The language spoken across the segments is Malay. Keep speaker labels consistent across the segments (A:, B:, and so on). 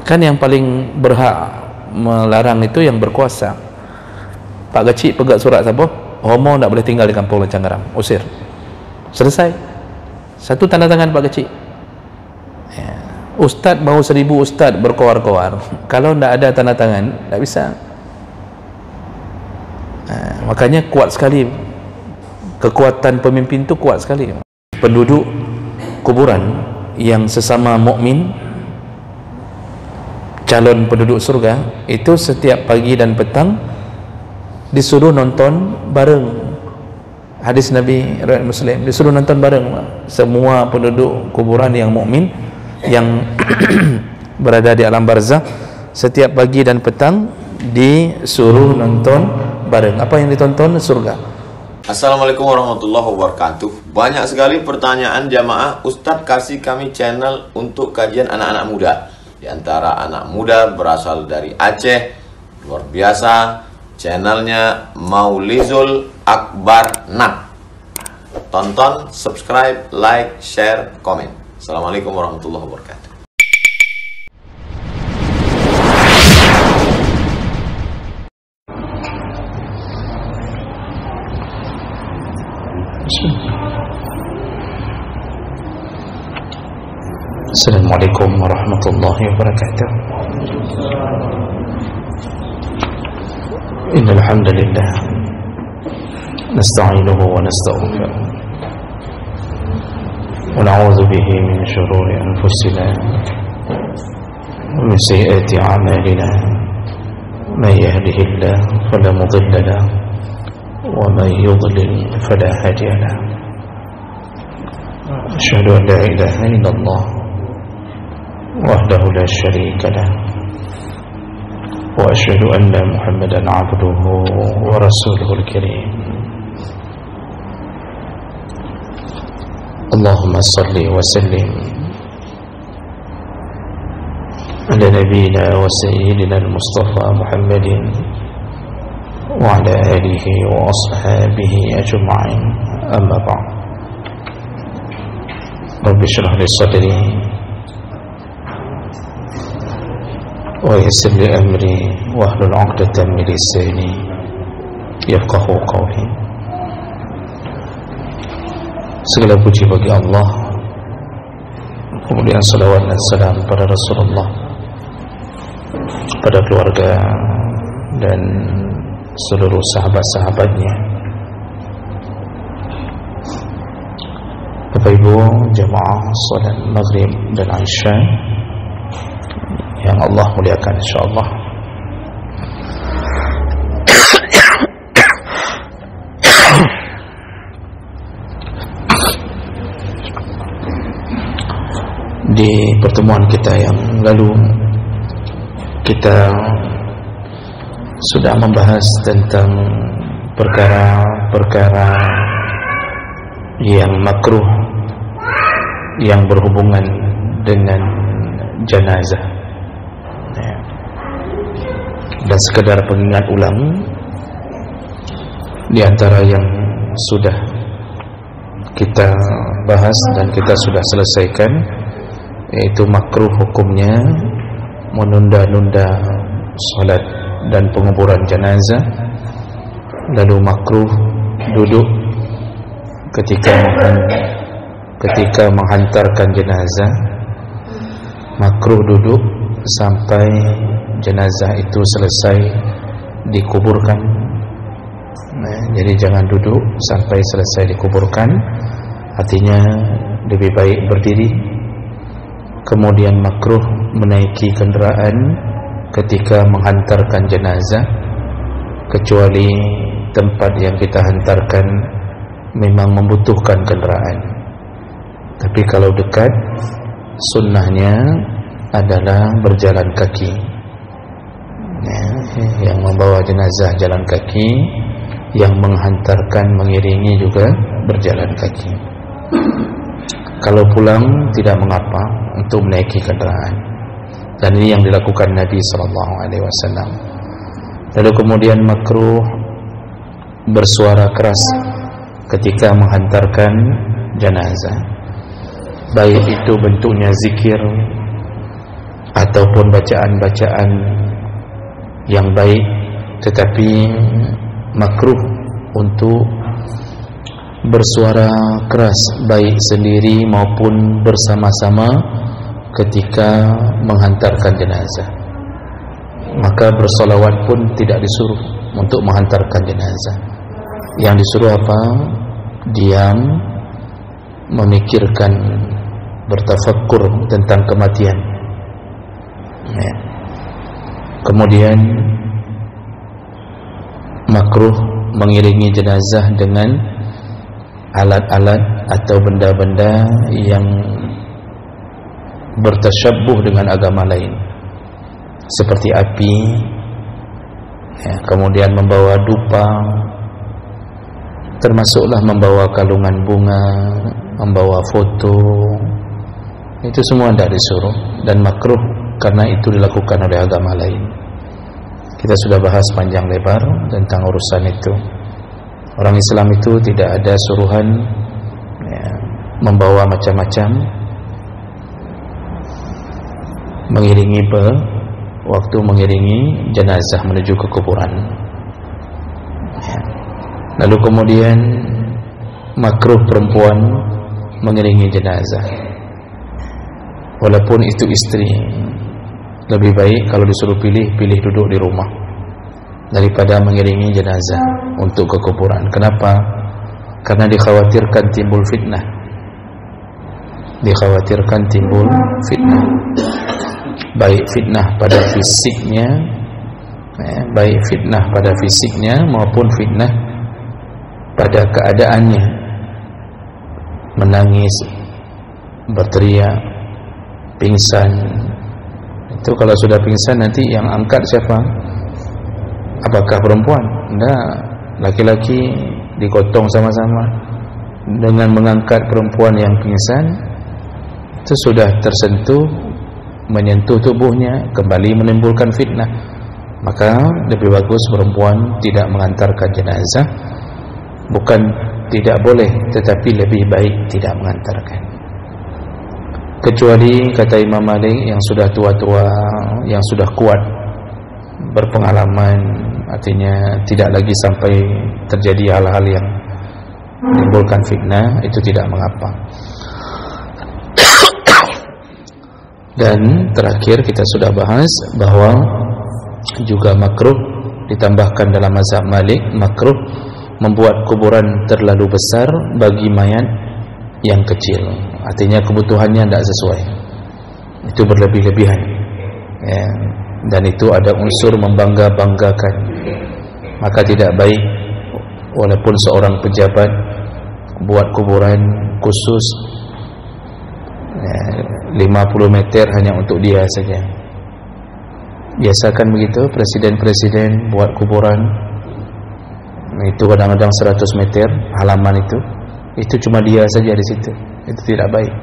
A: Kan yang paling berhak melarang itu yang berkuasa. Pak Kecik pegat surat siapa? Homo tak boleh tinggal di kampung Lancang Garam, usir. Selesai. Satu tanda tangan Pak Kecik. Ya. Ustaz mau 1000 ustaz berkoar-koar, kalau tidak ada tanda tangan tak bisa. Makanya kuat sekali, kekuatan pemimpin itu kuat sekali. Penduduk kuburan yang sesama mukmin, calon penduduk surga, itu setiap pagi dan petang disuruh nonton bareng. Hadis Nabi riwayat Muslim, disuruh nonton bareng semua penduduk kuburan yang mukmin yang berada di alam barzakh, setiap pagi dan petang disuruh nonton bareng. Apa yang ditonton? Surga.
B: Assalamualaikum warahmatullahi wabarakatuh. Banyak sekali pertanyaan jamaah, Ustadz kasih kami channel untuk kajian anak-anak muda. Di antara anak muda berasal dari Aceh, luar biasa, channelnya Maulizul Akbar Nak. Tonton, subscribe, like, share, komen. Assalamualaikum warahmatullahi wabarakatuh.
A: Assalamualaikum warahmatullahi wabarakatuh. Innal hamdalillah nasta'inuhu wa nastaghfiruh wa na'udzu bihi min shururi anfusina wa min sayyiati a'malina. Man yahdihillahu fala mudilla lahu wa man yudlil fala hadiya lahu. Asyhadu an la ilaha illallah wahdahu la syarika lah wa asyhadu anna Muhammadan abduhu wa rasuluhul karim. Allahumma salli wa sallim ala nabiyyina wa sayyidina al-Mustafa Muhammadin wa ala alihi wa ashabihi ajma'in. Amma ba'd. Rabbi shrah li sadri wa yassir li amri wahlul 'uqdatam min lisani yafqahu qawli. Segala puji bagi Allah, kemudian salawat dan salam pada Rasulullah, pada keluarga dan seluruh sahabat-sahabatnya. Bapak Ibu jamaah salat maghrib dan isya yang Allah muliakan insyaallah. Di pertemuan kita yang lalu kita sudah membahas tentang perkara-perkara yang makruh yang berhubungan dengan jenazah. Dan sekedar pengingat ulang, di antara yang sudah kita bahas dan kita sudah selesaikan, yaitu makruh hukumnya menunda-nunda salat dan penguburan jenazah, lalu makruh duduk ketika menghantarkan jenazah, makruh duduk sampai jenazah itu selesai dikuburkan. Jadi jangan duduk sampai selesai dikuburkan, artinya lebih baik berdiri. Kemudian makruh menaiki kenderaan ketika menghantarkan jenazah, kecuali tempat yang kita hantarkan memang membutuhkan kenderaan. Tapi kalau dekat, sunnahnya adalah berjalan kaki. Yang membawa jenazah jalan kaki, yang menghantarkan mengiringi juga berjalan kaki. Kalau pulang tidak mengapa untuk menaiki kenderaan. Dan ini yang dilakukan Nabi SAW. Lalu kemudian makruh bersuara keras ketika menghantarkan jenazah, baik itu bentuknya zikir ataupun bacaan-bacaan yang baik, tetapi makruh untuk bersuara keras baik sendiri maupun bersama-sama ketika menghantarkan jenazah. Maka bersolawat pun tidak disuruh untuk menghantarkan jenazah. Yang disuruh apa? Diam, memikirkan, bertafakkur tentang kematian, ya. Kemudian makruh mengiringi jenazah dengan alat-alat atau benda-benda yang bertasyabbuh dengan agama lain, seperti api, ya, kemudian membawa dupa, termasuklah membawa kalungan bunga, membawa foto. Itu semua tidak disuruh dan makruh karena itu dilakukan oleh agama lain. Kita sudah bahas panjang lebar tentang urusan itu. Orang Islam itu tidak ada suruhan, ya, membawa macam-macam, mengiringi waktu mengiringi jenazah menuju ke kuburan, ya. Lalu kemudian makruh perempuan mengiringi jenazah, walaupun itu istri. Lebih baik kalau disuruh pilih duduk di rumah daripada mengiringi jenazah untuk ke kuburan. Kenapa? Karena dikhawatirkan timbul fitnah. Dikhawatirkan timbul fitnah, baik fitnah pada fisiknya, baik fitnah pada fisiknya maupun fitnah pada keadaannya, menangis, berteriak, pingsan. Itu kalau sudah pingsan nanti yang angkat siapa? Apakah perempuan? Tidak, laki-laki digotong sama-sama. Dengan mengangkat perempuan yang pingsan, itu sudah tersentuh, menyentuh tubuhnya, kembali menimbulkan fitnah. Maka lebih bagus perempuan tidak mengantarkan jenazah. Bukan tidak boleh, tetapi lebih baik tidak mengantarkan. Kecuali kata Imam Malik yang sudah tua-tua, yang sudah kuat, berpengalaman, artinya tidak lagi sampai terjadi hal-hal yang menimbulkan fitnah, itu tidak mengapa. Dan terakhir kita sudah bahas bahwa juga makruh, ditambahkan dalam mazhab Malik, makruh membuat kuburan terlalu besar bagi mayat yang kecil. Artinya kebutuhannya tidak sesuai, itu berlebih-lebihan, ya. Dan itu ada unsur membangga-banggakan. Maka tidak baik walaupun seorang pejabat buat kuburan khusus, ya, 50 meter hanya untuk dia saja. Biasakan begitu presiden-presiden buat kuburan, itu kadang-kadang 100 meter halaman itu cuma dia saja di situ. Itu tidak baik,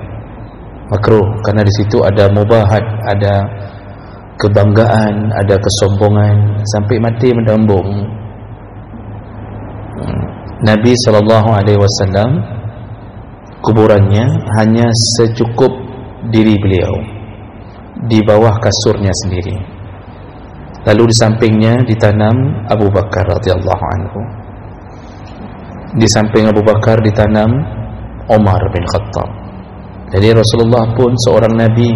A: makruh, karena di situ ada mubahat, ada kebanggaan, ada kesombongan, sampai mati mendambung. Nabi SAW kuburannya hanya secukup diri beliau, di bawah kasurnya sendiri. Lalu di sampingnya ditanam Abu Bakar radhiyallahu anhu. Di samping Abu Bakar ditanam Umar bin Khattab. Jadi Rasulullah pun seorang Nabi,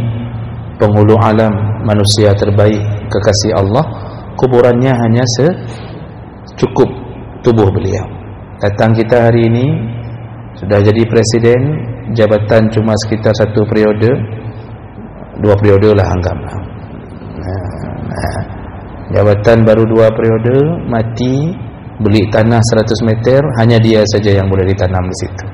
A: penghulu alam, manusia terbaik, kekasih Allah, kuburannya hanya secukup tubuh beliau. Datang kita hari ini sudah jadi presiden, jabatan cuma sekitar 1 periode, 2 periode lah anggaplah. Jabatan baru 2 periode, mati, beli tanah 100 meter, hanya dia saja yang boleh ditanam di situ.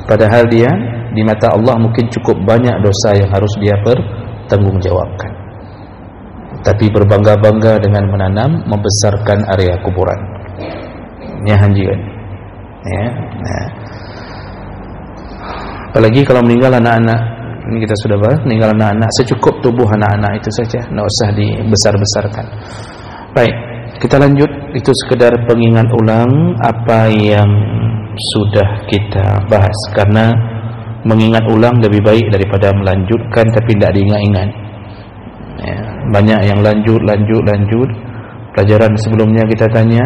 A: Padahal dia di mata Allah mungkin cukup banyak dosa yang harus dia bertanggungjawabkan. Tapi berbangga-bangga dengan menanam, membesarkan area kuburan. Ini hanjian. Ya. Nah. Apalagi kalau meninggal anak-anak, ini kita sudah bahas, meninggal anak-anak, secukup tubuh anak-anak itu saja, tidak usah dibesar-besarkan. Baik, kita lanjut. Itu sekedar pengingat ulang apa yang sudah kita bahas, karena mengingat ulang lebih baik daripada melanjutkan tapi tidak diingat-ingat. Ya, banyak yang lanjut. Pelajaran sebelumnya kita tanya,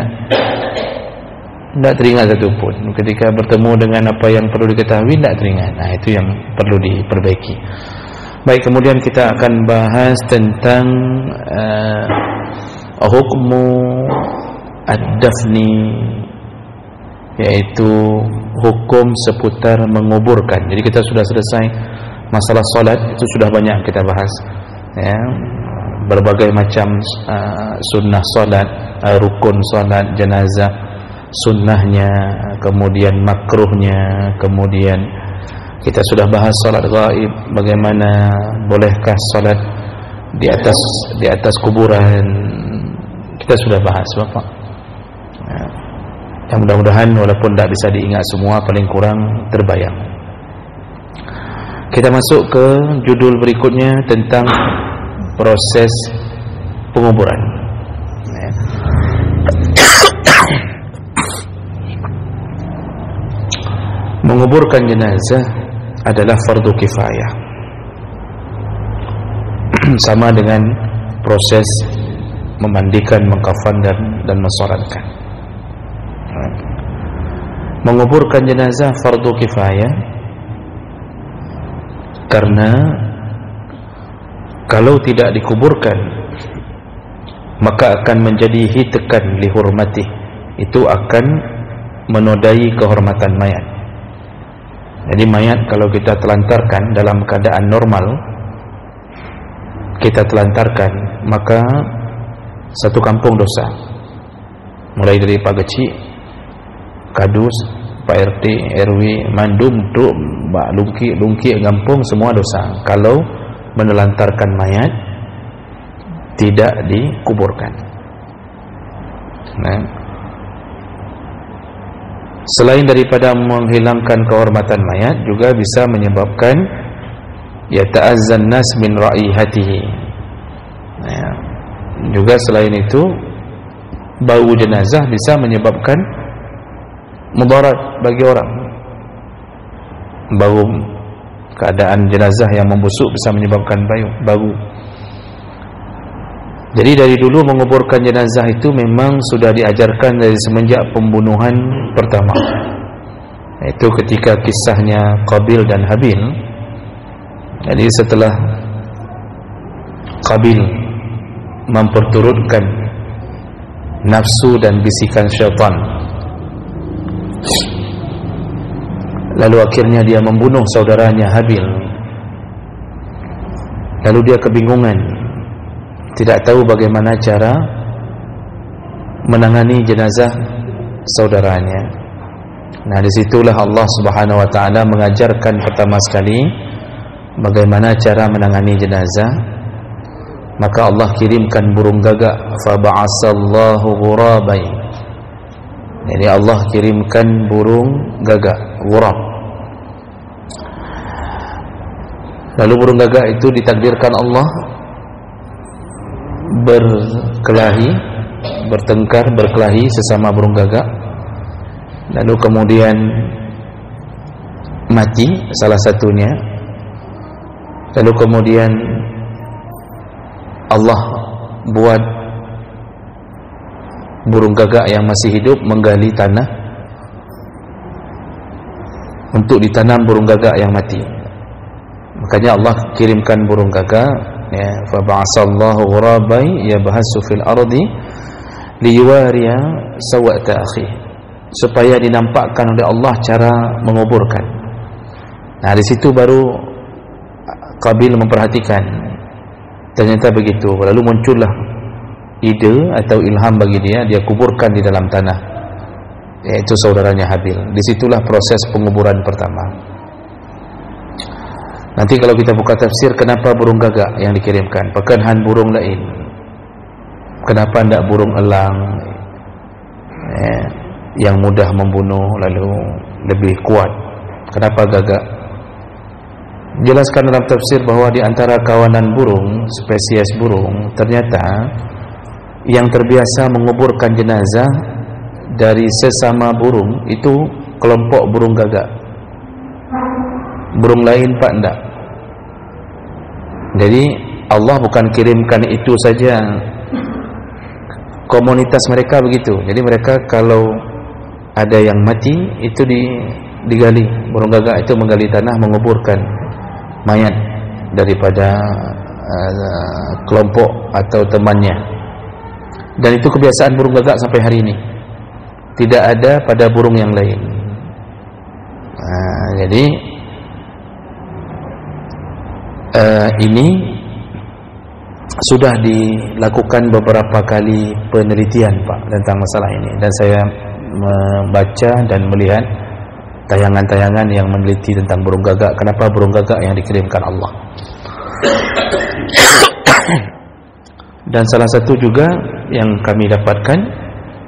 A: tidak teringat satu pun. Ketika bertemu dengan apa yang perlu diketahui, tidak teringat. Nah, itu yang perlu diperbaiki. Baik, kemudian kita akan bahas tentang hukmu ad-dafni, yaitu hukum seputar menguburkan. Jadi kita sudah selesai masalah solat, itu sudah banyak kita bahas, ya, berbagai macam sunnah solat, rukun solat jenazah, sunnahnya, kemudian makruhnya, kemudian kita sudah bahas solat gaib, bagaimana bolehkah solat di atas kuburan, kita sudah bahas Bapak. Ya. Yang mudah-mudahan walaupun tidak bisa diingat semua, paling kurang terbayang. Kita masuk ke judul berikutnya tentang proses penguburan. Ya. Menguburkan jenazah adalah fardu kifayah, sama dengan proses memandikan, mengkafan dan mensolatkan. Menguburkan jenazah fardu kifayah karena kalau tidak dikuburkan maka akan menjadi hitakan lihurmati, itu akan menodai kehormatan mayat. Jadi mayat kalau kita telantarkan dalam keadaan normal, kita telantarkan, maka satu kampung dosa, mulai dari Pak Kecik, Kadus, Pak RT, RW, Mandum, Duk, Mbak Lungki, Gampung, semua dosa kalau menelantarkan mayat tidak dikuburkan. Nah, selain daripada menghilangkan kehormatan mayat, juga bisa menyebabkan yata'azzan nas min ra'ihatihi. Nah, juga selain itu, bau jenazah bisa menyebabkan mudarat bagi orang. Bau, keadaan jenazah yang membusuk bisa menyebabkan bau. Jadi dari dulu menguburkan jenazah itu memang sudah diajarkan dari semenjak pembunuhan pertama. Itu ketika kisahnya Qabil dan Habil. Jadi setelah Qabil memperturutkan nafsu dan bisikan syaitan, lalu akhirnya dia membunuh saudaranya Habil. Lalu dia kebingungan, tidak tahu bagaimana cara menangani jenazah saudaranya. Nah, disitulah Allah Subhanahu Wa Taala mengajarkan pertama sekali bagaimana cara menangani jenazah. Maka Allah kirimkan burung gagak, fa ba'asallahu ghurabai. Jadi Allah kirimkan burung gagak, ghurab. Lalu burung gagak itu ditakdirkan Allah berkelahi sesama burung gagak. Lalu kemudian mati salah satunya. Lalu kemudian Allah buat burung gagak yang masih hidup menggali tanah untuk ditanam burung gagak yang mati. Makanya Allah kirimkan burung gagak, ya, fa ba'asallahu ghurabai yabhasu fil ardi liwariya sawata akhi, supaya dinampakkan oleh Allah cara menguburkan. Nah, di situ baru Qabil memperhatikan, ternyata begitu. Lalu muncullah ide atau ilham bagi dia kuburkan di dalam tanah, yaitu saudaranya Habil. Disitulah proses penguburan pertama. Nanti kalau kita buka tafsir, kenapa burung gagak yang dikirimkan, pekenhan burung lain, kenapa tidak burung elang, yang mudah membunuh lalu lebih kuat, kenapa gagak? Jelaskan dalam tafsir bahwa di antara kawanan burung, spesies burung, ternyata yang terbiasa menguburkan jenazah dari sesama burung itu kelompok burung gagak. burung lain Pak enggak. Jadi Allah bukan kirimkan itu saja, komunitas mereka begitu. Jadi mereka kalau ada yang mati itu digali, burung gagak itu menggali tanah menguburkan mayat daripada kelompok atau temannya. Dan itu kebiasaan burung gagak sampai hari ini, tidak ada pada burung yang lain. Jadi ini sudah dilakukan beberapa kali penelitian Pak tentang masalah ini, dan saya membaca dan melihat tayangan-tayangan yang meneliti tentang burung gagak. Kenapa burung gagak yang dikirimkan Allah? Dan salah satu juga yang kami dapatkan,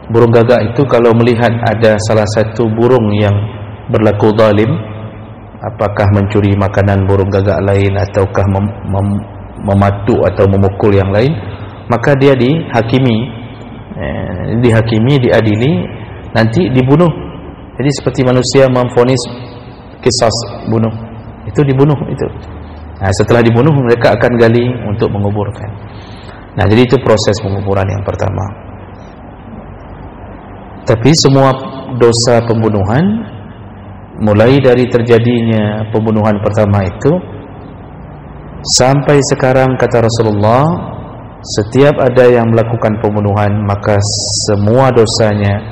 A: burung gagak itu kalau melihat ada salah satu burung yang berlaku zalim, apakah mencuri makanan burung gagak lain ataukah mematu atau memukul yang lain, maka dia dihakimi, diadili, nanti dibunuh. Jadi seperti manusia memvonis kisas bunuh, itu dibunuh itu. Setelah dibunuh mereka akan gali untuk menguburkan. Jadi itu proses penguburan yang pertama. Tapi semua dosa pembunuhan, mulai dari terjadinya pembunuhan pertama itu sampai sekarang, kata Rasulullah, setiap ada yang melakukan pembunuhan maka semua dosanya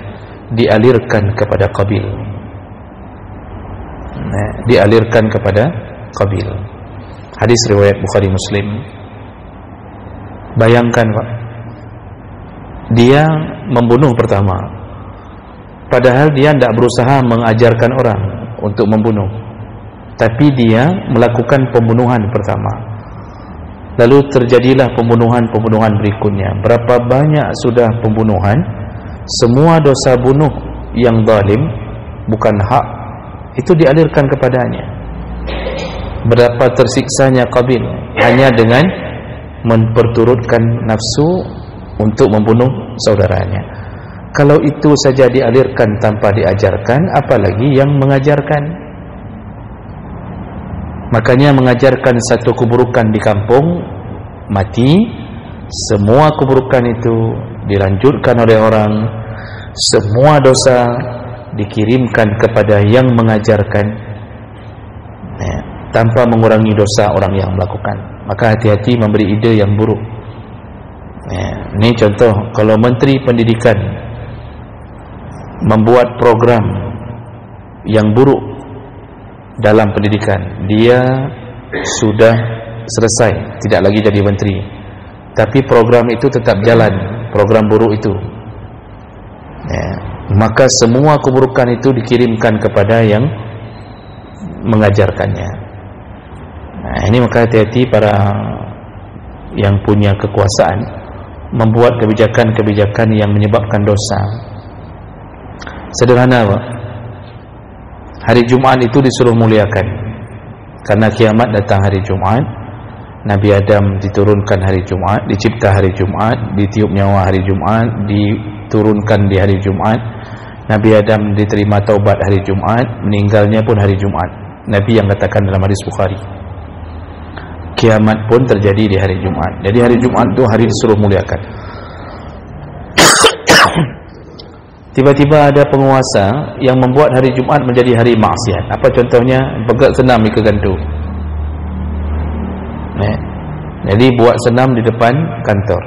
A: dialirkan kepada Qabil. Dialirkan kepada Qabil. Hadis riwayat Bukhari Muslim. Bayangkan Pak, dia membunuh pertama, padahal dia tidak berusaha mengajarkan orang untuk membunuh, tapi dia melakukan pembunuhan pertama. Lalu terjadilah pembunuhan berikutnya. Berapa banyak sudah pembunuhan? Semua dosa bunuh yang zalim, bukan hak, itu dialirkan kepadanya. Berapa tersiksanya Qabil hanya dengan memperturutkan nafsu untuk membunuh saudaranya. Kalau itu saja dialirkan tanpa diajarkan, apalagi yang mengajarkan. Makanya mengajarkan satu keburukan di kampung, mati, semua keburukan itu dilanjutkan oleh orang, semua dosa dikirimkan kepada yang mengajarkan, tanpa mengurangi dosa orang yang melakukan. Maka hati-hati memberi ide yang buruk. Ini contoh, kalau Menteri Pendidikan membuat program yang buruk dalam pendidikan, dia sudah selesai, tidak lagi jadi menteri, tapi program itu tetap jalan, program buruk itu, maka semua keburukan itu dikirimkan kepada yang mengajarkannya. Ini maka hati-hati para yang punya kekuasaan membuat kebijakan-kebijakan yang menyebabkan dosa. Sederhana Pak, hari Jumat itu disuruh muliakan, karena kiamat datang hari Jumat. Nabi Adam diturunkan hari Jumat, dicipta hari Jumat, ditiup nyawa hari Jumat, diturunkan di hari Jumat. Nabi Adam diterima taubat hari Jumat, meninggalnya pun hari Jumat. Nabi yang katakan dalam hadis Bukhari, kiamat pun terjadi di hari Jumat. Jadi hari Jumat itu hari disuruh muliakan. Tiba-tiba ada penguasa yang membuat hari Jumat menjadi hari maksiat. Apa contohnya? Pegang senam di kegantung. Jadi buat senam di depan kantor.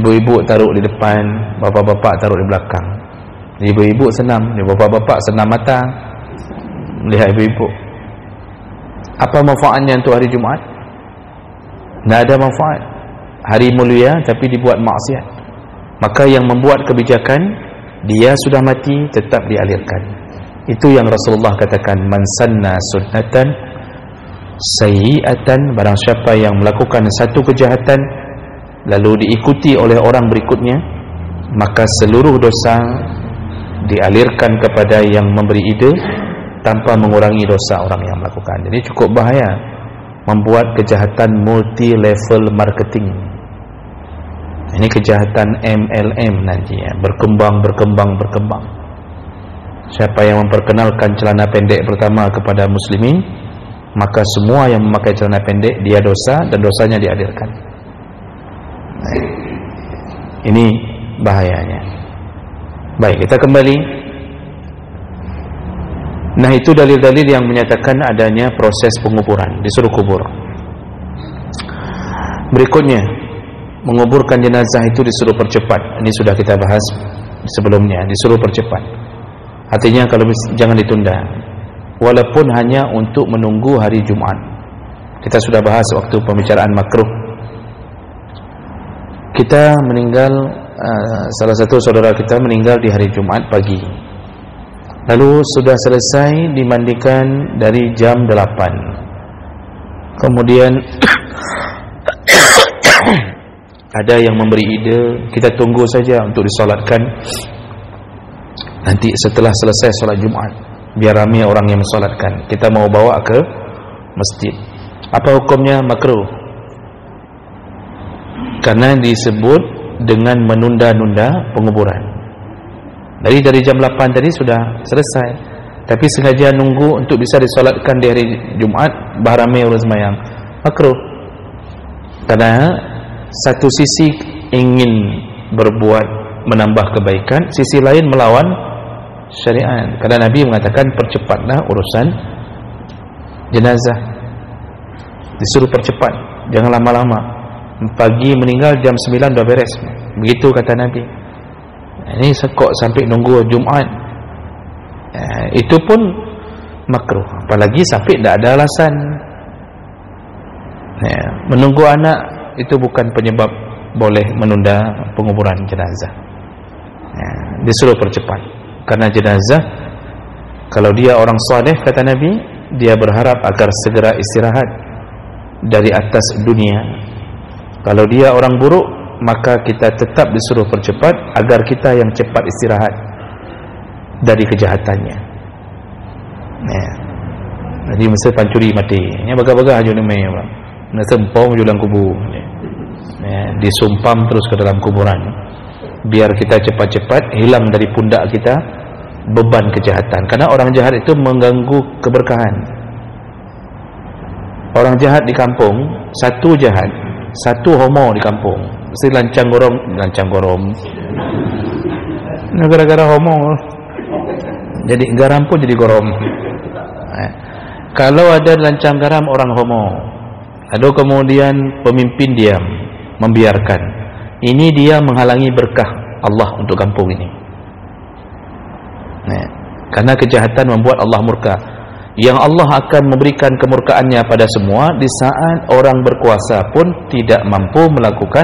A: Ibu-ibu taruh di depan, bapak-bapak taruh di belakang. Ibu-ibu senam, bapak-bapak senam mata melihat ibu-ibu. Apa manfaatnya untuk hari Jumat? Tidak ada manfaat. Hari mulia tapi dibuat maksiat. Maka yang membuat kebijakan, dia sudah mati, tetap dialirkan. Itu yang Rasulullah katakan, man sanna sunnatan sayyi'atan, barang siapa yang melakukan satu kejahatan lalu diikuti oleh orang berikutnya, maka seluruh dosa dialirkan kepada yang memberi ide tanpa mengurangi dosa orang yang melakukan. Jadi cukup bahaya membuat kejahatan multi level marketing. Ini kejahatan MLM nanti ya, berkembang. Siapa yang memperkenalkan celana pendek pertama kepada muslimin, maka semua yang memakai celana pendek dia dosa dan dosanya diadilkan. Ini bahayanya. Baik, kita kembali. Nah, itu dalil-dalil yang menyatakan adanya proses penguburan, disuruh kubur. Berikutnya, menguburkan jenazah itu disuruh percepat. Ini sudah kita bahas sebelumnya, disuruh percepat. Artinya kalau jangan ditunda, walaupun hanya untuk menunggu hari Jumat. Kita sudah bahas waktu pembicaraan makruh. Kita meninggal, salah satu saudara kita meninggal di hari Jumat pagi, lalu sudah selesai dimandikan dari jam 8. Kemudian ada yang memberi ide, kita tunggu saja untuk disolatkan nanti setelah selesai solat Jumat, biar ramai orang yang mensolatkan. Kita mau bawa ke masjid. Apa hukumnya? Makruh, karena disebut dengan menunda-nunda penguburan. Dari jam 8 tadi sudah selesai, tapi sengaja nunggu untuk bisa disolatkan di hari Jumat, baharamai orang sembahyang. Makruh, karena satu sisi ingin berbuat menambah kebaikan, sisi lain melawan syariat. Karena Nabi mengatakan percepatlah urusan jenazah, disuruh percepat, jangan lama-lama. Pagi meninggal jam 9 dah beres, begitu kata Nabi. Ini sekok sampai nunggu Jumat, itu pun makruh. Apalagi sampai tidak ada alasan. Menunggu anak itu bukan penyebab boleh menunda penguburan jenazah. Disuruh percepat, karena jenazah kalau dia orang saleh, kata Nabi, dia berharap agar segera istirahat dari atas dunia. Kalau dia orang buruk, maka kita tetap disuruh percepat agar kita yang cepat istirahat dari kejahatannya. Jadi mesti pancuri mati. Nya baga-baga aja ni mai bang. Nak sempong julang kubur. Disumpam terus ke dalam kuburan. Biar kita cepat-cepat hilang dari pundak kita beban kejahatan. Karena orang jahat itu mengganggu keberkahan. Orang jahat di kampung, satu jahat, satu homo di kampung, mesti lancang gorom. Gara-gara homo, jadi garam pun jadi gorom. Kalau ada lancang garam orang homo, lalu kemudian pemimpin diam, membiarkan, ini dia menghalangi berkah Allah untuk kampung ini. Karena kejahatan membuat Allah murka. Yang Allah akan memberikan kemurkaannya pada semua di saat orang berkuasa pun tidak mampu melakukan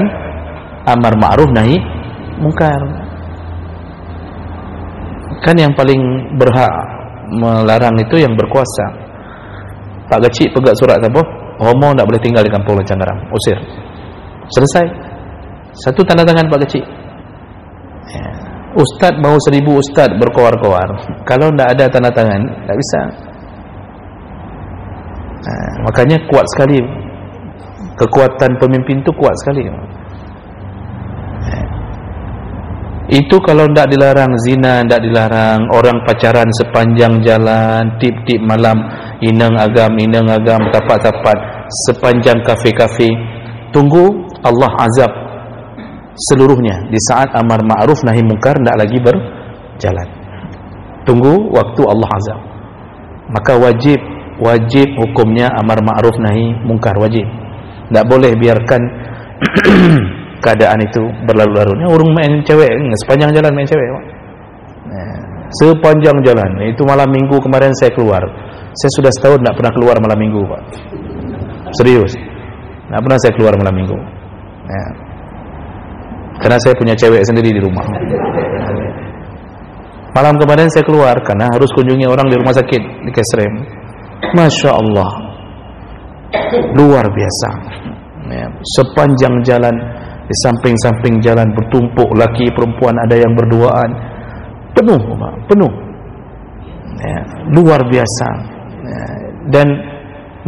A: amar ma'ruf nahi mungkar. Kan yang paling berhak melarang itu yang berkuasa. Pak kecil pegang surat apa? Homo tak boleh tinggal di kampung lancang garam, usir. Selesai. Satu tanda tangan Pak kecil. Ustaz mau 1000 ustaz berkoar-koar, kalau tidak ada tanda tangan tak bisa. Makanya kuat sekali, kekuatan pemimpin itu kuat sekali. Itu kalau tidak dilarang zina, tidak dilarang orang pacaran sepanjang jalan, tip-tip malam, inang agam, tapak-tapak sepanjang kafe-kafe. Tunggu Allah azab seluruhnya di saat amar ma'ruf nahi mungkar tidak lagi berjalan. Tunggu waktu Allah azab. Maka wajib hukumnya amar ma'ruf nahi mungkar, wajib. Tak boleh biarkan keadaan itu berlalu-lalu. Orang main cewek sepanjang jalan, main cewek sepanjang jalan. Itu malam minggu kemarin saya keluar, saya sudah setahun tak pernah keluar malam minggu Pak, serius tak pernah saya keluar malam minggu. Karena saya punya cewek sendiri di rumah. Malam kemarin saya keluar karena harus kunjungi orang di rumah sakit di Kesrem. Masya Allah, luar biasa. Sepanjang jalan, di samping-samping jalan bertumpuk laki perempuan, ada yang berduaan, penuh, luar biasa. Dan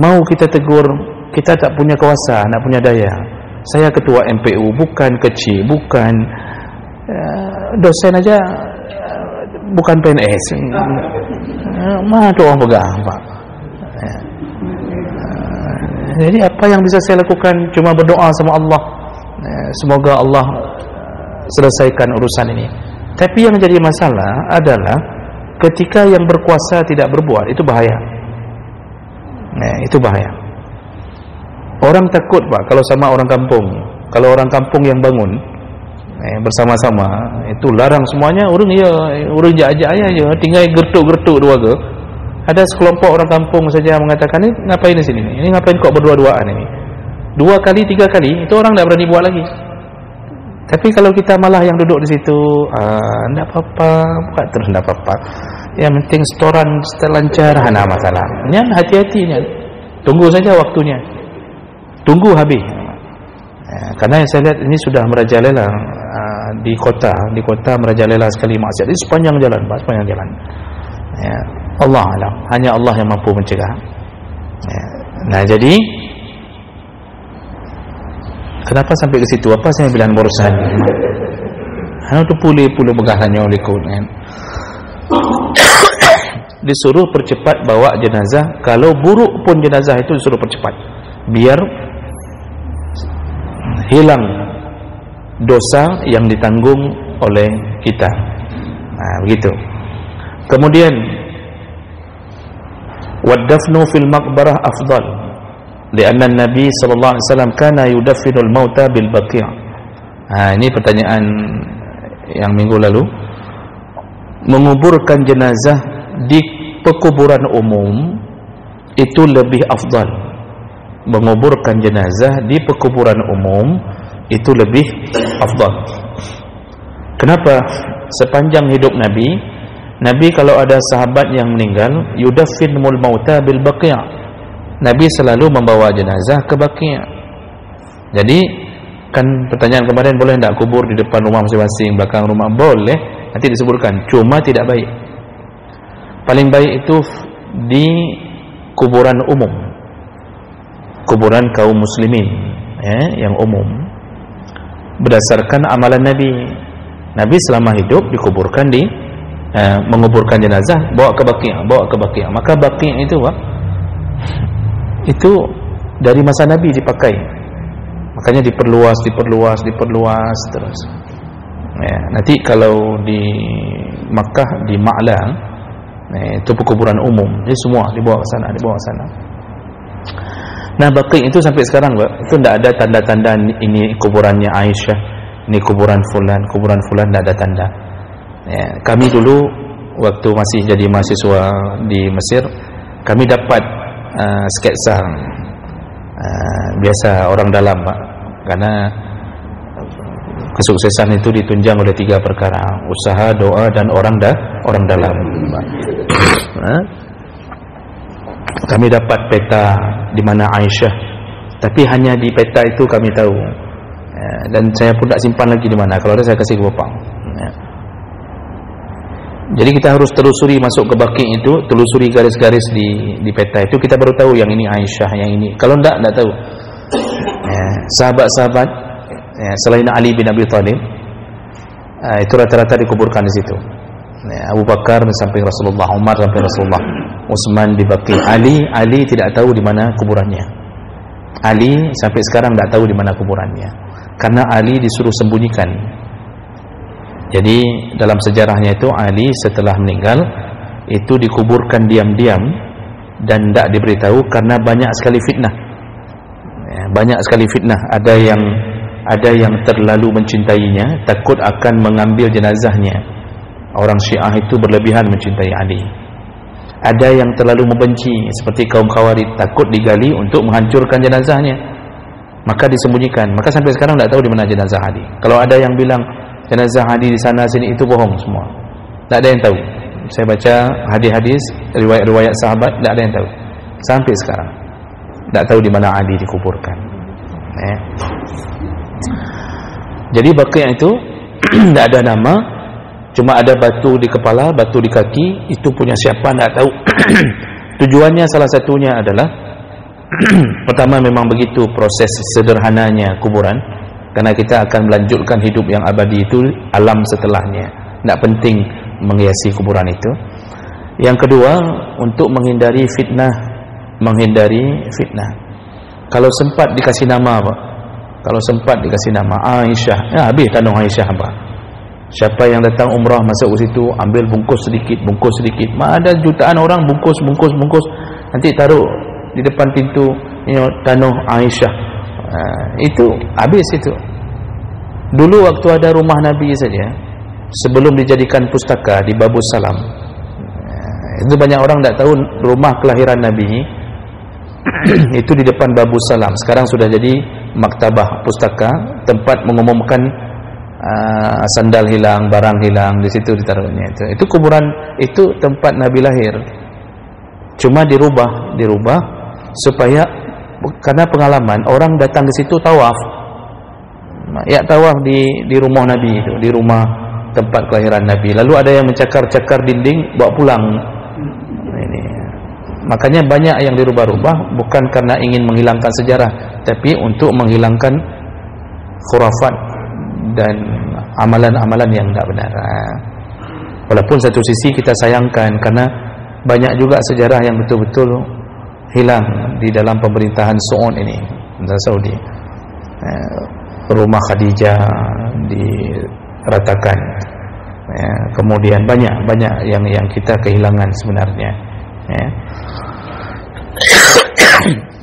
A: mau kita tegur, kita tak punya kuasa, tak punya daya. Saya ketua MPU, bukan kecil, bukan dosen aja bukan PNS. Mana ada orang pegang, Pak. Jadi apa yang bisa saya lakukan cuma berdoa sama Allah, semoga Allah selesaikan urusan ini. Tapi yang jadi masalah adalah ketika yang berkuasa tidak berbuat, itu bahaya. Itu bahaya. Orang takut, Pak, kalau sama orang kampung. Kalau orang kampung yang bangun bersama-sama, itu larang semuanya, urang jajak aja, tinggal gertuk-gertuk dua ke. Ada sekelompok orang kampung saja mengatakan, ini ngapain di sini? Ini ngapain kok berdua-duaan ini? 2 kali, 3 kali, itu orang tidak berani buat lagi. Tapi kalau kita malah yang duduk di situ, tidak apa-apa, bukan terus tidak apa-apa. Yang penting setoran lancar, hana masalah. Ini hati-hati, tunggu saja waktunya, tunggu habis. Karena yang saya lihat ini sudah merajalela di kota merajalela sekali maksiat di sepanjang jalan, Pak, sepanjang jalan. Allah alam, hanya Allah yang mampu mencegah. Nah, jadi kenapa sampai ke situ? Apa saya bilang bosan? Itu pulih begahnya oleh kau kan. Disuruh percepat bawa jenazah. Kalau buruk pun jenazah itu disuruh percepat, biar hilang dosa yang ditanggung oleh kita. Nah, begitu. Kemudian waddafnu fil maqbarah afdal lianna Nabi sallallahu alaihi wasallam kana yudaffinul mauta bil baqi'. Ini pertanyaan yang minggu lalu. Menguburkan jenazah di pekuburan umum itu lebih afdal. Menguburkan jenazah di pekuburan umum itu lebih afdal. Kenapa? Sepanjang hidup Nabi kalau ada sahabat yang meninggal, yudaffinul mauta bil baqi'. Nabi selalu membawa jenazah ke baqi'. Jadi kan pertanyaan kemarin, boleh tidak kubur di depan rumah masing-masing, belakang rumah? Boleh, nanti disebutkan, cuma tidak baik. Paling baik itu di kuburan umum, kuburan kaum muslimin, yang umum, berdasarkan amalan Nabi selama hidup dikuburkan di menguburkan jenazah, bawa ke baqi'. Maka baqi' itu, Pak, itu dari masa Nabi dipakai, makanya diperluas terus. Nanti kalau di Makkah, di Ma'la, itu pekuburan umum, jadi semua dibawa ke sana. Nah, baqi' itu sampai sekarang, Pak, itu tidak ada tanda-tanda ini kuburannya Aisyah, ini kuburan fulan, tidak ada tanda. Kami dulu waktu masih jadi mahasiswa di Mesir, kami dapat sketsa biasa orang dalam, Pak, karena kesuksesan itu ditunjang oleh 3 perkara: usaha, doa, dan orang dalam, Pak. Kami dapat peta di mana Aisyah, tapi hanya di peta itu kami tahu, dan saya pun tak simpan lagi di mana. Kalau ada saya kasih ke Bapak. Jadi kita harus telusuri masuk ke baqi' itu, telusuri garis-garis di peta itu, kita baru tahu yang ini Aisyah, yang ini. Kalau tidak tahu. Sahabat-sahabat selain Ali bin Abi Thalib, itu rata-rata dikuburkan di situ. Abu Bakar sampai Rasulullah, Umar sampai Rasulullah, Utsman di baqi'. Ali tidak tahu di mana kuburannya. Ali sampai sekarang tidak tahu di mana kuburannya, karena Ali disuruh sembunyikan. Jadi dalam sejarahnya itu, Ali setelah meninggal itu dikuburkan diam-diam dan tidak diberitahu, karena banyak sekali fitnah. Ada yang terlalu mencintainya, takut akan mengambil jenazahnya. Orang Syiah itu berlebihan mencintai Ali. Ada yang terlalu membenci, seperti kaum Khawarij, takut digali untuk menghancurkan jenazahnya, maka disembunyikan. Maka sampai sekarang tidak tahu di mana jenazah Ali. Kalau ada yang bilang jenazah Ali di sana sini, itu bohong semua. Tak ada yang tahu. Saya baca hadis-hadis, riwayat-riwayat sahabat, tak ada yang tahu. Sampai sekarang tak tahu di mana Ali dikuburkan. Jadi baqi' itu tak ada nama, cuma ada batu di kepala, batu di kaki. Itu punya siapa tak tahu. Tujuannya salah satunya adalah pertama, memang begitu proses sederhananya kuburan, karena kita akan melanjutkan hidup yang abadi itu alam setelahnya. Tak penting menghiasi kuburan itu. Yang kedua, untuk menghindari fitnah. Kalau sempat dikasih nama apa? Kalau sempat dikasih nama Aisyah, habis tanah Aisyah apa? Siapa yang datang umrah masuk ke situ, ambil bungkus sedikit. Ada jutaan orang bungkus. Nanti taruh di depan pintu tanah Aisyah. Itu habis itu. Dulu waktu ada rumah Nabi saja, sebelum dijadikan pustaka di Babus Salam, itu banyak orang tak tahu rumah kelahiran Nabi itu di depan Babus Salam. Sekarang sudah jadi maktabah pustaka, tempat mengumumkan sandal hilang, barang hilang, di situ ditaruhnya. Itu kuburan, itu tempat Nabi lahir. Cuma dirubah supaya, karena pengalaman orang datang ke situ tawaf. Ya, tawaf di rumah Nabi itu, di rumah tempat kelahiran Nabi. Lalu ada yang mencakar-cakar dinding bawa pulang. Ini. Makanya banyak yang dirubah-rubah, bukan karena ingin menghilangkan sejarah, tapi untuk menghilangkan khurafat dan amalan-amalan yang tidak benar. Walaupun satu sisi kita sayangkan, karena banyak juga sejarah yang betul-betul hilang di dalam pemerintahan Saud ini, Saudi. Rumah Khadijah diratakan, kemudian banyak yang kita kehilangan sebenarnya.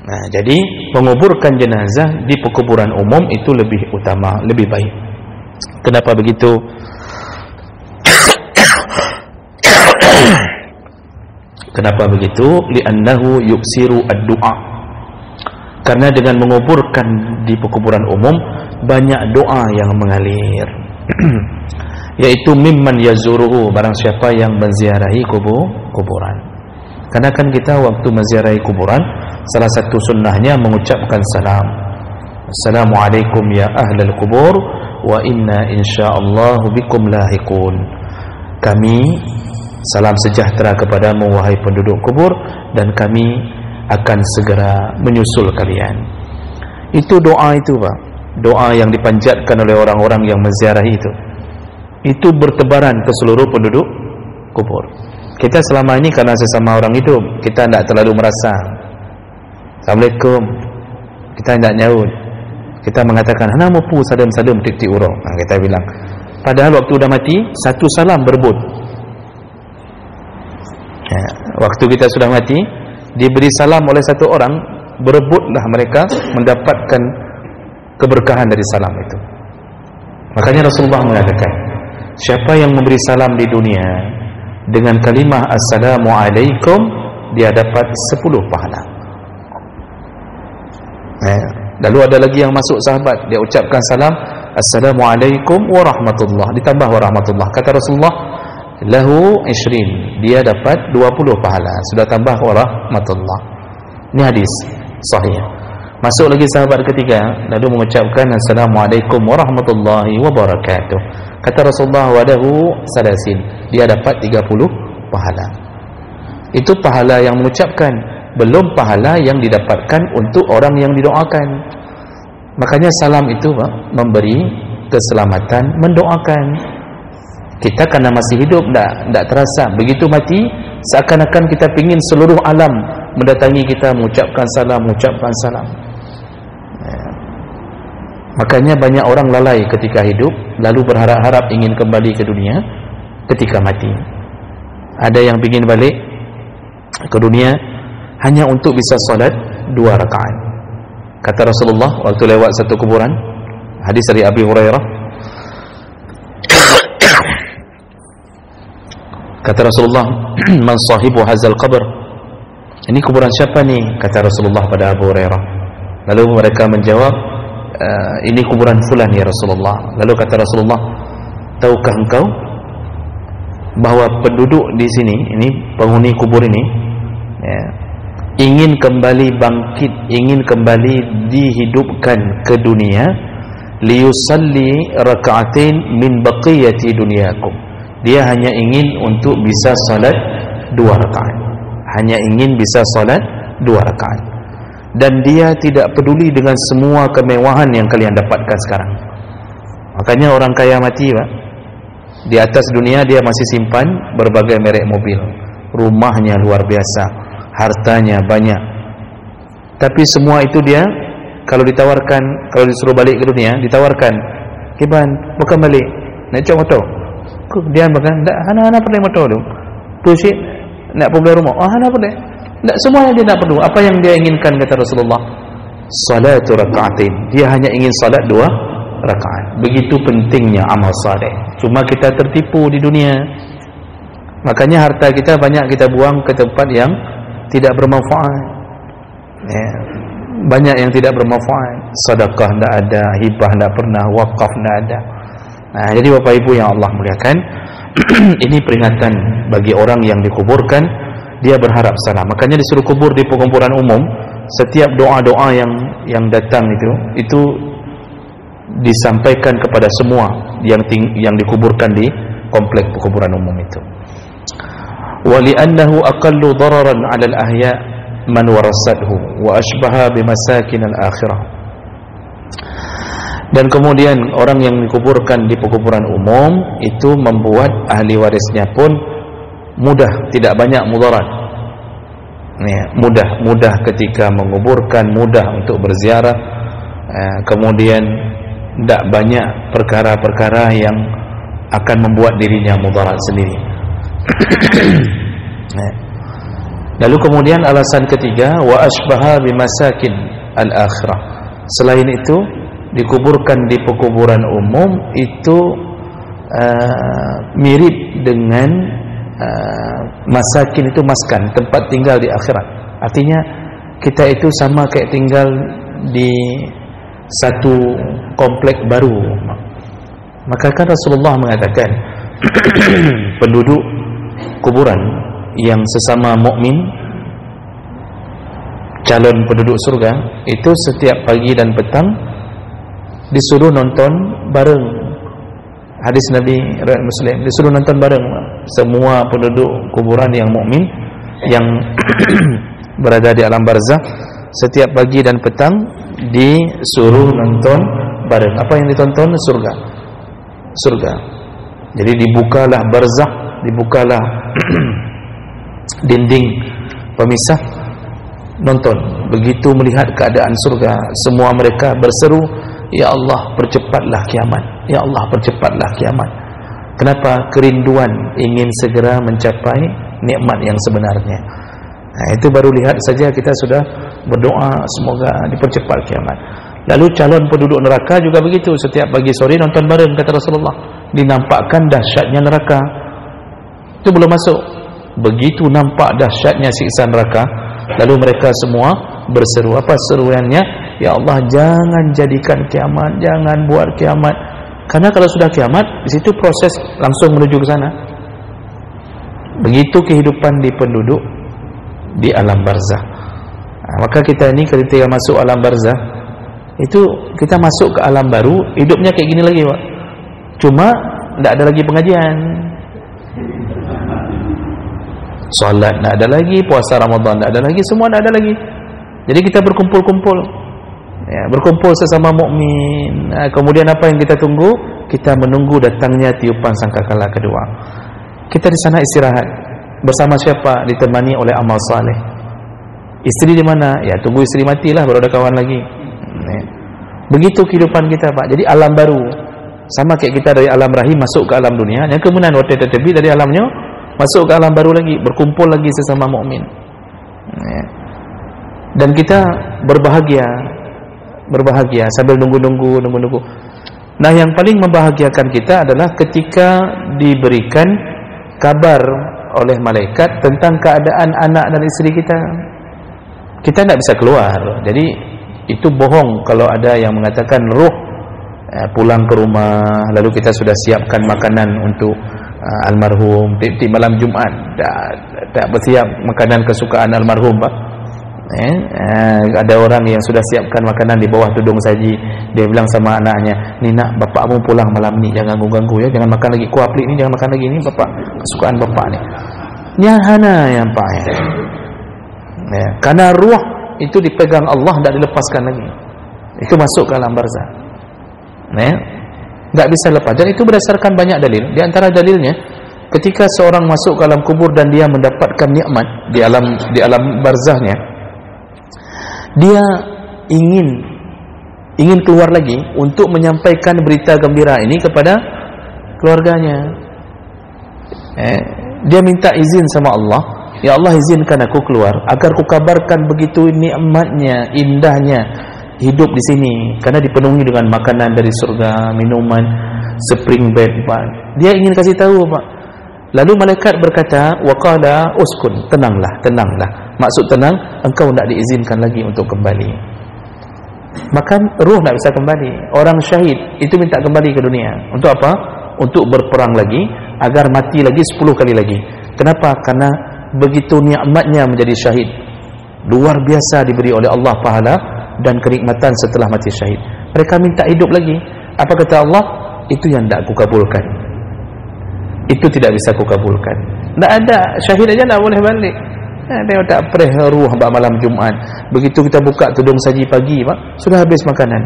A: Nah, jadi menguburkan jenazah di pekuburan umum itu lebih utama, lebih baik. Kenapa begitu? Kenapa begitu? Li'annahu yuksiru ad-du'a. Karena dengan menguburkan di pekuburan umum, banyak doa yang mengalir. Yaitu mimman yazuruhu, barang siapa yang menziarahi kuburan. Karena kan kita waktu menziarahi kuburan, salah satu sunnahnya mengucapkan salam. Assalamualaikum ya ahlal kubur, wa inna insyaallah bikum lahiqun. Kami salam sejahtera kepadamu wahai penduduk kubur, dan kami akan segera menyusul kalian. Itu doa itu, Pak. Doa yang dipanjatkan oleh orang-orang yang menziarahi itu bertebaran ke seluruh penduduk kubur. Kita selama ini karena sesama orang hidup, kita tidak terlalu merasa Assalamualaikum, kita tidak nyaut. Kita mengatakan hana mupu sadam-sadam tik-tik urang. Kita bilang. Padahal waktu sudah mati, satu salam berebut. Waktu kita sudah mati, diberi salam oleh satu orang, berebutlah mereka mendapatkan keberkahan dari salam itu. Makanya Rasulullah mengatakan, siapa yang memberi salam di dunia dengan kalimah Assalamualaikum, dia dapat 10 pahala. Lalu ada lagi yang masuk sahabat, dia ucapkan salam Assalamualaikum warahmatullah, ditambah warahmatullah. Kata Rasulullah, lahu 20, dia dapat 20 pahala, sudah tambah warahmatullah. Ini hadis sahih. Masuk lagi sahabat ketiga, lalu mengucapkan Assalamualaikum warahmatullahi wabarakatuh. Kata Rasulullah, wadahu salasin, dia dapat 30 pahala. Itu pahala yang mengucapkan, belum pahala yang didapatkan untuk orang yang didoakan. Makanya salam itu, Pak, memberi keselamatan, mendoakan. Kita karena masih hidup tidak terasa. Begitu mati, seakan-akan kita ingin seluruh alam mendatangi kita, mengucapkan salam. Makanya banyak orang lalai ketika hidup, lalu berharap-harap ingin kembali ke dunia ketika mati. Ada yang ingin balik ke dunia hanya untuk bisa salat 2 rakaat. Kata Rasulullah waktu lewat satu kuburan, hadis dari Abi Hurairah, kata Rasulullah, man sahibu hazal qabr, ini kuburan siapa nih? Kata Rasulullah pada Abu Hurairah. Lalu mereka menjawab, ini kuburan fulan ya Rasulullah. Lalu kata Rasulullah, tahukah engkau bahwa penduduk di sini, ini penghuni kubur ini, ingin kembali bangkit, ingin kembali dihidupkan ke dunia, liyusalli raka'atain min baqiyati dunyakum. Dia hanya ingin untuk bisa salat 2 rakaat. Hanya ingin bisa salat 2 rakaat. Dan dia tidak peduli dengan semua kemewahan yang kalian dapatkan sekarang. Makanya orang kaya mati, Pak, Di atas dunia dia masih simpan berbagai merek mobil, rumahnya luar biasa, hartanya banyak. Tapi semua itu dia kalau ditawarkan, kalau disuruh balik ke dunia, ditawarkan, "Kiban, bukan balik. Nak cok motor." Dia bahkan tak hana perlu motor tu. Pusing nak pergi rumah. Oh, hana perlu. Tak, semuanya dia tak perlu. Apa yang dia inginkan kata Rasulullah? Salatu raka'atin. Dia hanya ingin salat 2 rakaat. Begitu pentingnya amal saleh. Cuma kita tertipu di dunia. Makanya harta kita banyak kita buang ke tempat yang tidak bermanfaat. Ya. Banyak yang tidak bermanfaat. Sedekah tidak ada, hibah tidak pernah, wakaf tidak ada. Nah, jadi Bapak Ibu yang Allah muliakan, ini peringatan bagi orang yang dikuburkan, dia berharap salah. Makanya disuruh kubur di penguburan umum, setiap doa-doa yang datang itu disampaikan kepada semua yang dikuburkan di komplek penguburan umum itu. Wa li'annahu aqallu dararan 'ala al-ahya' man warasathu wa ashbaha bimasakin al-akhirah. Dan kemudian orang yang dikuburkan di penguburan umum itu membuat ahli warisnya pun mudah, tidak banyak mudarat. Mudah ketika menguburkan, mudah untuk berziarah, kemudian tidak banyak perkara-perkara yang akan membuat dirinya mudarat sendiri. Lalu kemudian alasan ketiga, wa ashbaha bimasakin al-akhirah. Selain itu, dikuburkan di pekuburan umum itu mirip dengan masakin, itu maskan, tempat tinggal di akhirat. Artinya kita itu sama kayak tinggal di satu komplek baru. Maka kan Rasulullah mengatakan penduduk kuburan yang sesama mukmin, calon penduduk surga, itu setiap pagi dan petang disuruh nonton bareng. Hadis Nabi riwayat Muslim, disuruh nonton bareng semua penduduk kuburan yang mukmin yang berada di alam barzah, setiap pagi dan petang disuruh nonton bareng. Apa yang ditonton? Surga. Jadi dibukalah barzah, dibukalah dinding pemisah, nonton. Begitu melihat keadaan surga, semua mereka berseru, "Ya Allah, percepatlah kiamat. Ya Allah, percepatlah kiamat." Kenapa? Kerinduan ingin segera mencapai nikmat yang sebenarnya. Nah, itu baru lihat saja kita sudah berdoa semoga dipercepat kiamat. Lalu calon penduduk neraka juga begitu, setiap pagi sore nonton bareng kata Rasulullah. Dinampakkan dahsyatnya neraka. Itu belum masuk. Begitu nampak dahsyatnya siksa neraka, lalu mereka semua berseru. Apa seruannya? Ya Allah, jangan jadikan kiamat, jangan buat kiamat. Karena kalau sudah kiamat, di situ proses langsung menuju ke sana. Begitu kehidupan di penduduk di alam barzah. Nah, maka kita ini ketika masuk alam barzah, itu kita masuk ke alam baru, hidupnya kayak gini lagi, Pak. Cuma tidak ada lagi pengajian, salat tidak ada lagi, puasa Ramadan tidak ada lagi, semua tidak ada lagi. Jadi kita berkumpul-kumpul, ya, berkumpul sesama mukmin. Nah, kemudian apa yang kita tunggu? Kita menunggu datangnya tiupan sangkakala kedua. Kita di sana istirahat bersama siapa? Ditemani oleh amal saleh. Istri di mana? Ya, tunggu istri matilah baru ada kawan lagi. Ya. Begitu kehidupan kita, Pak. Jadi alam baru. Sama kayak kita dari alam rahim masuk ke alam dunia, yang kemudian waktu tetebi dari alamnya masuk ke alam baru lagi, berkumpul lagi sesama mukmin. Ya. Dan kita berbahagia sambil nunggu. Nah, yang paling membahagiakan kita adalah ketika diberikan kabar oleh malaikat tentang keadaan anak dan istri kita. Kita tidak bisa keluar. Jadi itu bohong kalau ada yang mengatakan ruh pulang ke rumah, lalu kita sudah siapkan makanan untuk almarhum di malam Jumat, tak bersiap makanan kesukaan almarhum, Pak. Ada orang yang sudah siapkan makanan di bawah tudung saji. Dia bilang sama anaknya, "Ni nak, bapakmu pulang malam ni, jangan ganggu ya, jangan makan lagi kuah pelik ni, jangan makan lagi ni, bapak kesukaan bapak ni." Ni hana yang Pak. Ya, karena ruh itu dipegang Allah, tidak dilepaskan lagi. Itu masuk ke alam barzah. Ya. nggak bisa lepas. Dan itu berdasarkan banyak dalil. Di antara dalilnya, ketika seorang masuk ke alam kubur dan dia mendapatkan nikmat di alam barzahnya, dia ingin keluar lagi untuk menyampaikan berita gembira ini kepada keluarganya. Dia minta izin sama Allah, ya Allah, izinkan aku keluar agar ku kabarkan begitu nikmatnya, indahnya hidup di sini, karena dipenuhi dengan makanan dari surga, minuman, spring bed, Pak. Dia ingin kasih tahu, Pak. Lalu malaikat berkata, waqala uskun, tenanglah. Maksud tenang, engkau tidak diizinkan lagi untuk kembali. Maka ruh tidak bisa kembali. Orang syahid itu minta kembali ke dunia. Untuk apa? Untuk berperang lagi, agar mati lagi 10 kali lagi. Kenapa? Karena begitu nikmatnya menjadi syahid. Luar biasa diberi oleh Allah pahala dan kenikmatan setelah mati syahid. Mereka minta hidup lagi. Apa kata Allah? Itu yang tidak aku kabulkan. Itu tidak bisa aku kabulkan. Tak ada, syahid aja tak boleh balik. Dia tak perih ruh malam Jumaat. Begitu kita buka tudung saji pagi, Pak, sudah habis makanan.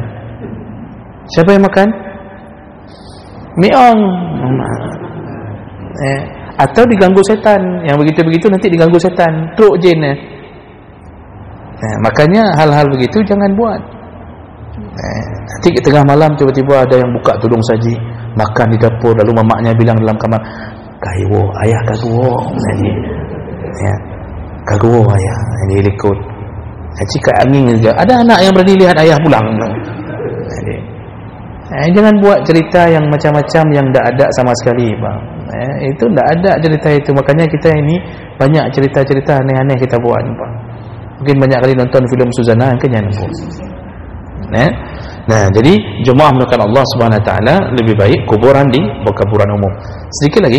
A: Siapa yang makan? Miong. Atau diganggu setan. Yang begitu-begitu nanti diganggu setan, truk jin. Makanya hal-hal begitu jangan buat. Nanti tengah malam tiba-tiba ada yang buka tudung saji, makan di dapur, lalu mamaknya bilang dalam kamar, "Kaiwo, ayah kaguwo." Kaguwo ayah, ini likut. Jika angin saja. Ada anak yang berani lihat ayah pulang. Jangan buat cerita yang macam-macam yang tidak ada sama sekali, Bang. Itu tidak ada cerita itu. Makanya kita ini banyak cerita-cerita aneh-aneh kita buat, Bang. Mungkin banyak kali nonton filem Suzana yang kenyang. Nah, jadi jemaah menurut Allah Subhanahu Wa Taala lebih baik kuburan di kuburan umum. Sedikit lagi,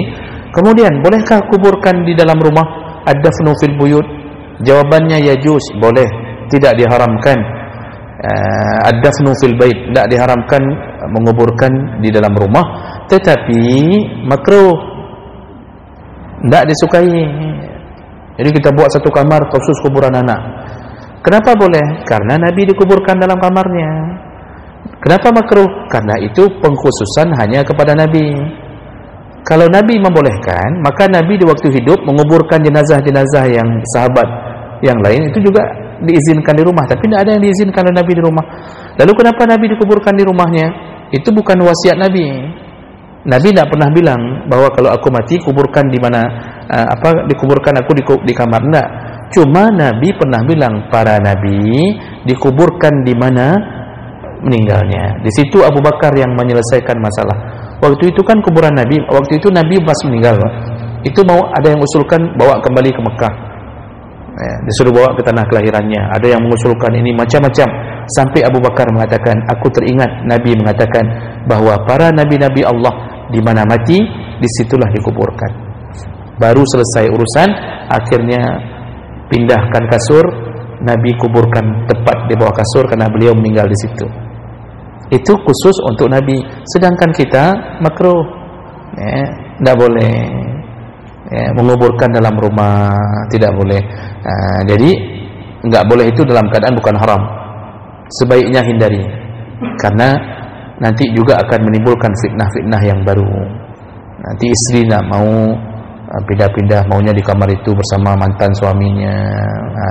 A: kemudian bolehkah kuburkan di dalam rumah? Ad-dafnu fil buyut? Jawabannya yajuz, boleh, tidak diharamkan. Ad-dafnu fil bait, tidak diharamkan menguburkan di dalam rumah, tetapi makruh, tidak disukai. Jadi kita buat satu kamar khusus kuburan anak. Kenapa boleh? Karena Nabi dikuburkan dalam kamarnya. Kenapa makruh? Karena itu pengkhususan hanya kepada Nabi. Kalau Nabi membolehkan, maka Nabi di waktu hidup menguburkan jenazah-jenazah yang sahabat yang lain itu juga diizinkan di rumah, tapi tidak ada yang diizinkan oleh Nabi di rumah. Lalu kenapa Nabi dikuburkan di rumahnya? Itu bukan wasiat Nabi. Nabi tidak pernah bilang bahwa kalau aku mati kuburkan di mana, dikuburkan aku di kamar. Tidak. Cuma Nabi pernah bilang para nabi dikuburkan di mana meninggalnya. Di situ Abu Bakar yang menyelesaikan masalah. Waktu itu kan kuburan Nabi, waktu itu Nabi pas meninggal, itu mau ada yang usulkan bawa kembali ke Mekah. Disuruh bawa ke tanah kelahirannya. Ada yang mengusulkan ini macam-macam. Sampai Abu Bakar mengatakan, aku teringat Nabi mengatakan bahwa para nabi-nabi Allah di mana mati, disitulah dikuburkan. Baru selesai urusan, akhirnya pindahkan kasur, Nabi kuburkan tepat di bawah kasur karena beliau meninggal di situ. Itu khusus untuk Nabi. Sedangkan kita makruh, tidak boleh menguburkan dalam rumah, tidak boleh. Jadi nggak boleh itu dalam keadaan bukan haram. Sebaiknya hindari, karena nanti juga akan menimbulkan fitnah-fitnah yang baru. Nanti istri nak mau pindah-pindah, maunya di kamar itu bersama mantan suaminya.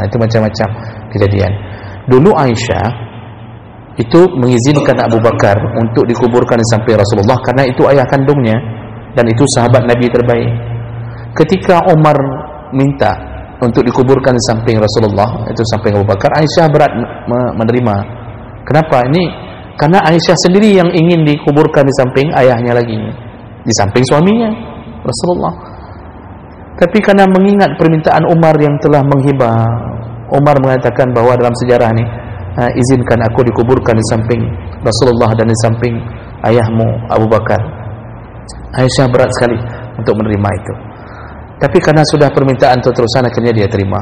A: Itu macam-macam kejadian. Dulu Aisyah itu mengizinkan Abu Bakar untuk dikuburkan di samping Rasulullah karena itu ayah kandungnya dan itu sahabat Nabi terbaik. Ketika Umar minta untuk dikuburkan di samping Rasulullah, itu samping Abu Bakar, Aisyah berat menerima. Kenapa? Ini karena Aisyah sendiri yang ingin dikuburkan di samping ayahnya lagi, di samping suaminya Rasulullah. Tapi karena mengingat permintaan Umar yang telah menghibah, Umar mengatakan bahwa dalam sejarah ini, izinkan aku dikuburkan di samping Rasulullah dan di samping ayahmu Abu Bakar. Aisyah berat sekali untuk menerima itu. Tapi karena sudah permintaan terus-terusan, akhirnya dia terima.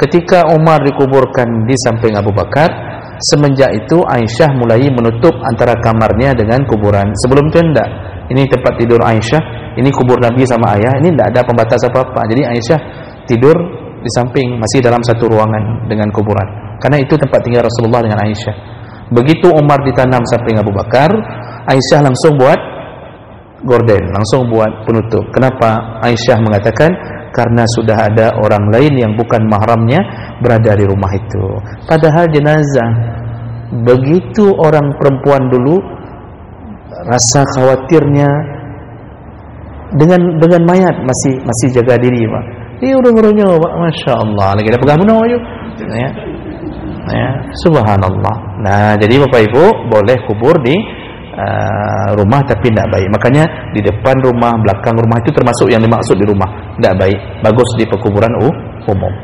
A: Ketika Umar dikuburkan di samping Abu Bakar, semenjak itu Aisyah mulai menutup antara kamarnya dengan kuburan. Sebelum itu tidak. Ini tempat tidur Aisyah, ini kubur Nabi sama ayah, ini tidak ada pembatas apa-apa. Jadi Aisyah tidur di samping, masih dalam satu ruangan dengan kuburan. Karena itu tempat tinggal Rasulullah dengan Aisyah. Begitu Umar ditanam samping Abu Bakar, Aisyah langsung buat gorden, langsung buat penutup. Kenapa? Aisyah mengatakan karena sudah ada orang lain yang bukan mahramnya berada di rumah itu. Padahal jenazah, begitu orang perempuan dulu rasa khawatirnya dengan mayat masih jaga diri, Pak. Udah merunyah, Pak. Masya Allah, lagi ada pegang bunuh aja. Ya, subhanallah. Nah, jadi Bapak Ibu boleh kubur di rumah, tapi tidak baik. Makanya di depan rumah, belakang rumah itu termasuk yang dimaksud di rumah, tidak baik. Bagus di pekuburan umum.